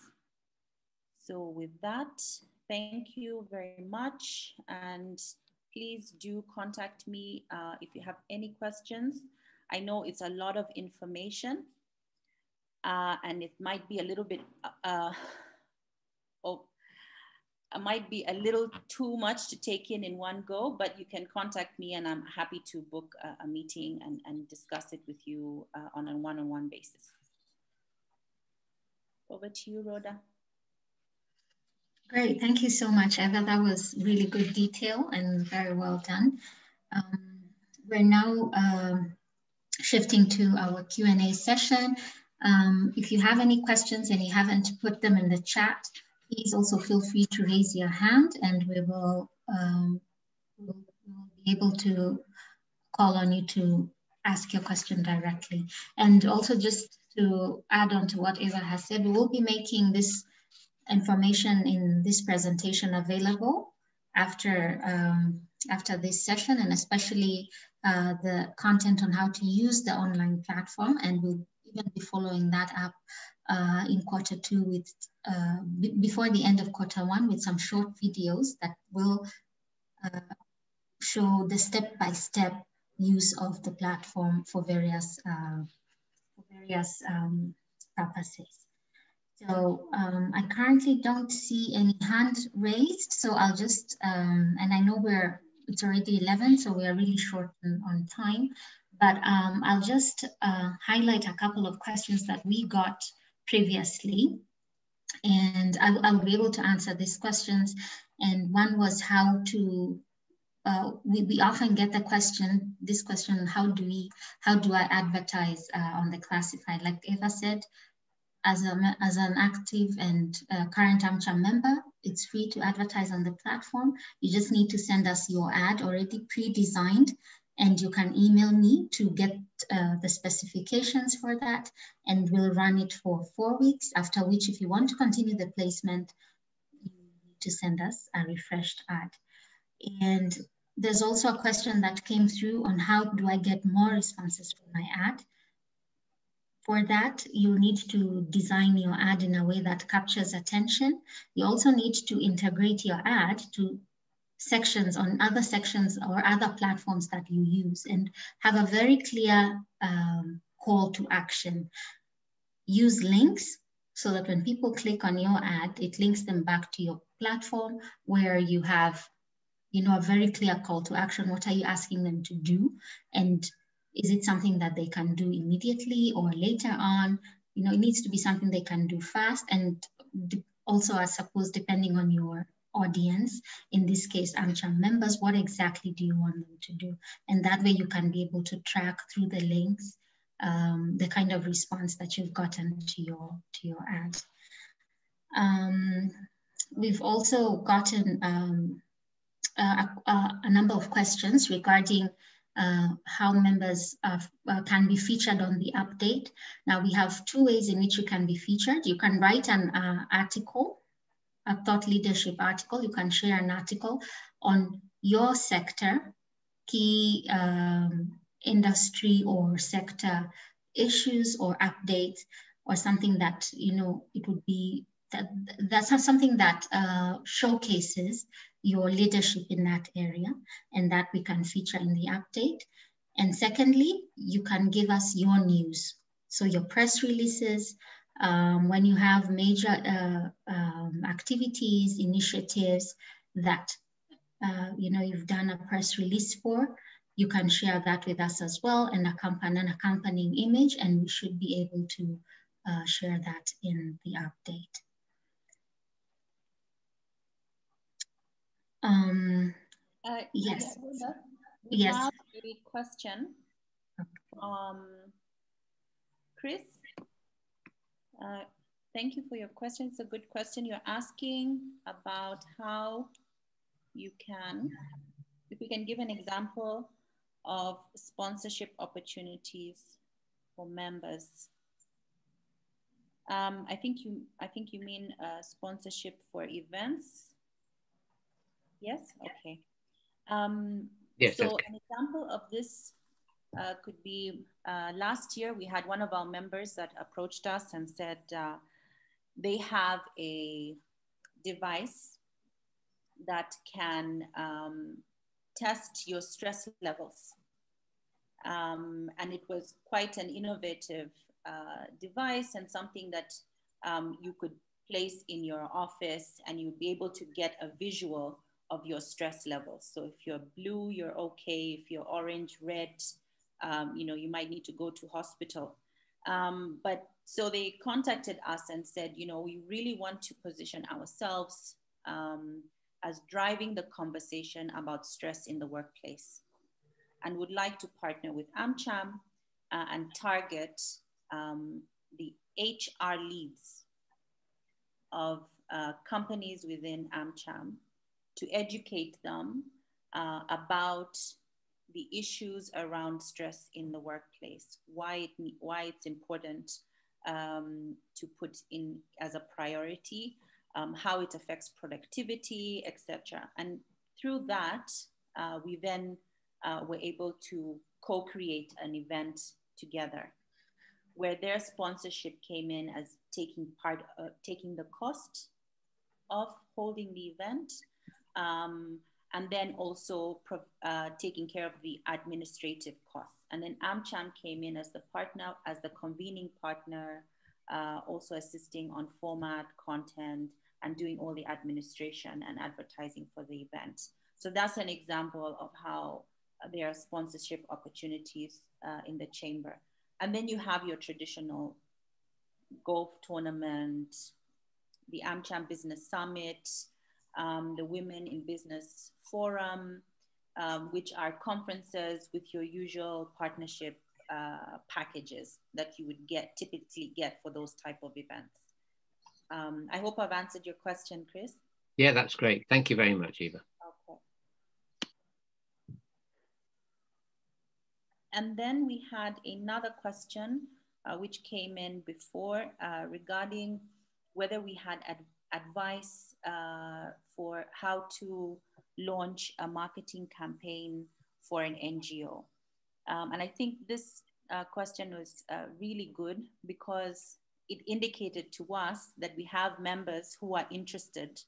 Speaker 4: So with that, thank you very much. And please do contact me if you have any questions. I know it's a lot of information and it might be a little bit, might be a little too much to take in one go, but you can contact me and I'm happy to book a meeting and discuss it with you on a one-on-one basis. Over to you, Rhoda.
Speaker 1: Great, thank you so much. I thought that was really good detail and very well done. We're now shifting to our Q&A session. If you have any questions and you haven't put them in the chat, please also feel free to raise your hand and we will be able to call on you to ask your question directly. And also just to add on to what Eva has said, we will be making this information in this presentation available after this session, and especially the content on how to use the online platform, and we'll even be following that up in Q2 with before the end of Q1 with some short videos that will show the step-by-step use of the platform for various purposes. So I currently don't see any hand raised, so I'll just, and I know it's already 11, so we are really short on time, but I'll just highlight a couple of questions that we got previously, and I'll be able to answer these questions. And one was how to, we often get this question, how do I advertise on the classified? Like Eva said, as an active and current AmCham member, it's free to advertise on the platform. You just need to send us your ad already pre-designed, and you can email me to get the specifications for that, and we'll run it for 4 weeks, after which if you want to continue the placement, you need to send us a refreshed ad. And there's also a question that came through on how do I get more responses for my ad. For that, you need to design your ad in a way that captures attention. You also need to integrate your ad to sections on other sections or other platforms that you use, and have a very clear call to action. Use links so that when people click on your ad, it links them back to your platform where you have, a very clear call to action. What are you asking them to do? And is it something that they can do immediately or later on? It needs to be something they can do fast. And also, I suppose, depending on your audience, in this case, AmCham members, what exactly do you want them to do? And that way you can be able to track through the links, the kind of response that you've gotten to your ad. We've also gotten a number of questions regarding how members can be featured on the update. Now we have 2 ways in which you can be featured. You can write an article, a thought leadership article. You can share an article on your sector, key industry or sector issues or updates, or something that, it would be, that's something that showcases your leadership in that area, and that we can feature in the update. And secondly, you can give us your news. So your press releases, when you have major activities, initiatives that you've done a press release for, you can share that with us as well, and an accompanying image, and we should be able to share that in the update. Yes.
Speaker 4: We have a question from Chris. Thank you for your question. It's a good question. You're asking about how you can, if we can give an example of sponsorship opportunities for members. I think you mean sponsorship for events. Yes. Okay.
Speaker 5: Yes.
Speaker 4: So an example of this could be last year we had one of our members that approached us and said they have a device that can test your stress levels. And it was quite an innovative device and something that you could place in your office, and you'd be able to get a visual of your stress levels. So if you're blue, you're okay. If you're orange, red, you know, you might need to go to hospital. But so they contacted us and said, you know, we really want to position ourselves as driving the conversation about stress in the workplace, and would like to partner with AmCham and target the HR leads of companies within AmCham to educate them about the issues around stress in the workplace, why it's important to put in as a priority, how it affects productivity, etc. And through that, we then were able to co-create an event together, where their sponsorship came in as taking the cost of holding the event, and then also taking care of the administrative costs. And then AmCham came in as the partner, as the convening partner, also assisting on format, content, and doing all the administration and advertising for the event. So that's an example of how there are sponsorship opportunities in the chamber. And then you have your traditional golf tournament, the AmCham Business Summit, the Women in Business Forum, which are conferences with your usual partnership packages that you would typically get for those type of events. I hope I've answered your question, Chris.
Speaker 5: Yeah, that's great. Thank you very much, Eva.
Speaker 4: Okay. And then we had another question which came in before regarding whether we had advice for how to launch a marketing campaign for an NGO. And I think this question was really good, because it indicated to us that we have members who are interested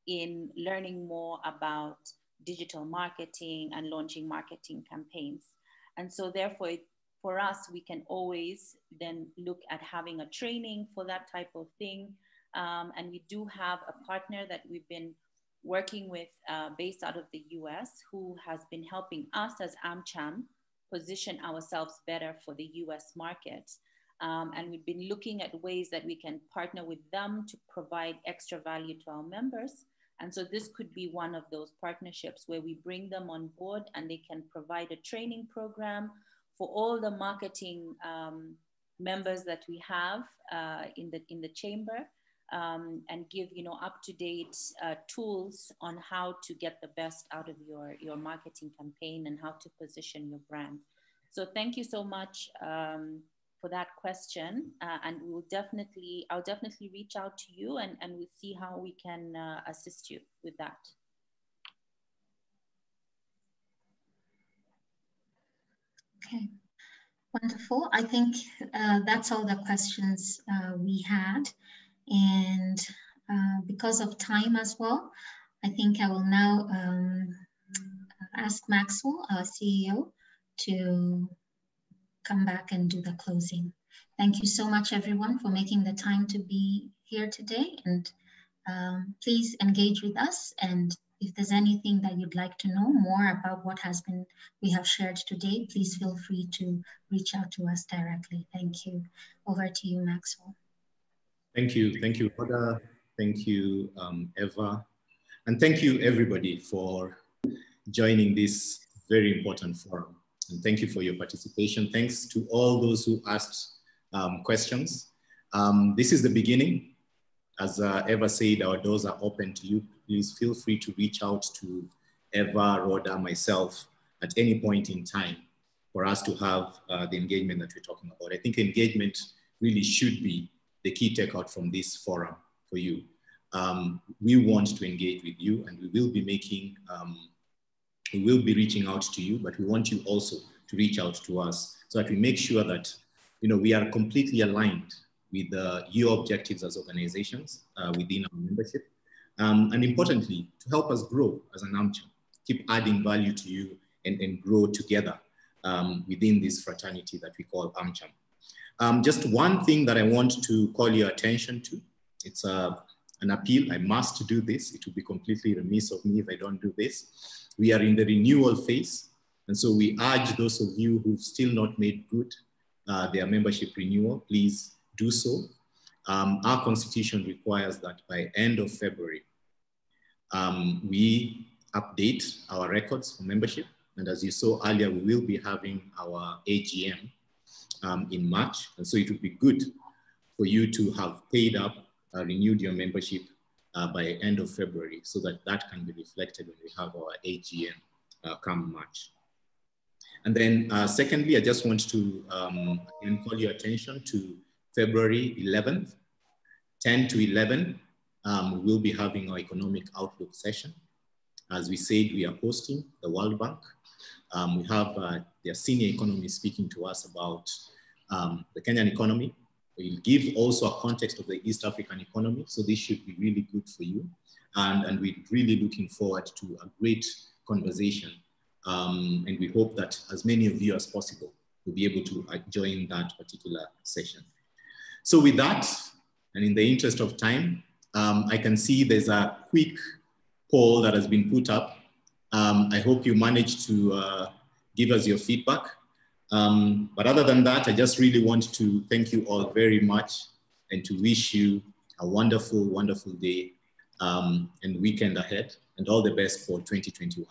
Speaker 4: in learning more about digital marketing and launching marketing campaigns. And so therefore, for us, we can always then look at having a training for that type of thing. And we do have a partner that we've been working with based out of the US, who has been helping us as AmCham position ourselves better for the US market. And we've been looking at ways that we can partner with them to provide extra value to our members. And so this could be one of those partnerships where we bring them on board and they can provide a training program for all the marketing members that we have in the chamber, and give, you know, up-to-date tools on how to get the best out of your marketing campaign and how to position your brand. So thank you so much for that question, and I'll definitely reach out to you, and we'll see how we can assist you with that.
Speaker 1: Okay, wonderful. I think that's all the questions we had, and because of time as well, I think I will now ask Maxwell, our CEO, to come back and do the closing. Thank you so much, everyone, for making the time to be here today. And please engage with us. And if there's anything that you'd like to know more about what we have shared today, please feel free to reach out to us directly. Thank you. Over to you, Maxwell.
Speaker 2: Thank you, Oda. Thank you, Eva. And thank you, everybody, for joining this very important forum. And thank you for your participation. Thanks to all those who asked questions. This is the beginning. As Eva said, our doors are open to you. Please feel free to reach out to Eva, Rhoda, myself at any point in time for us to have the engagement that we're talking about. I think engagement really should be the key takeout from this forum for you. We want to engage with you, and we will be making we will be reaching out to you, but we want you also to reach out to us so that we make sure that, you know, we are completely aligned with your objectives as organizations within our membership. And importantly, to help us grow as an AmCham. keep adding value to you and grow together within this fraternity that we call AmCham. Just one thing that I want to call your attention to, it's an appeal. I must do this. It would be completely remiss of me if I don't do this. We are in the renewal phase. And so we urge those of you who've still not made good their membership renewal, please do so. Our constitution requires that by end of February, we update our records for membership. And as you saw earlier, we will be having our AGM in March. And so it would be good for you to have paid up, renewed your membership by end of February, so that that can be reflected when we have our AGM come March. And then secondly, I just want to call your attention to February 11th, 10 to 11, we will be having our economic outlook session. As we said, we are hosting the World Bank. We have their senior economists speaking to us about the Kenyan economy. We'll give also a context of the East African economy. So this should be really good for you. And we're really looking forward to a great conversation. And we hope that as many of you as possible will be able to join that particular session. So with that, and in the interest of time, I can see there's a quick poll that has been put up. I hope you managed to give us your feedback. But other than that, I just really want to thank you all very much and to wish you a wonderful, wonderful day and weekend ahead, and all the best for 2021.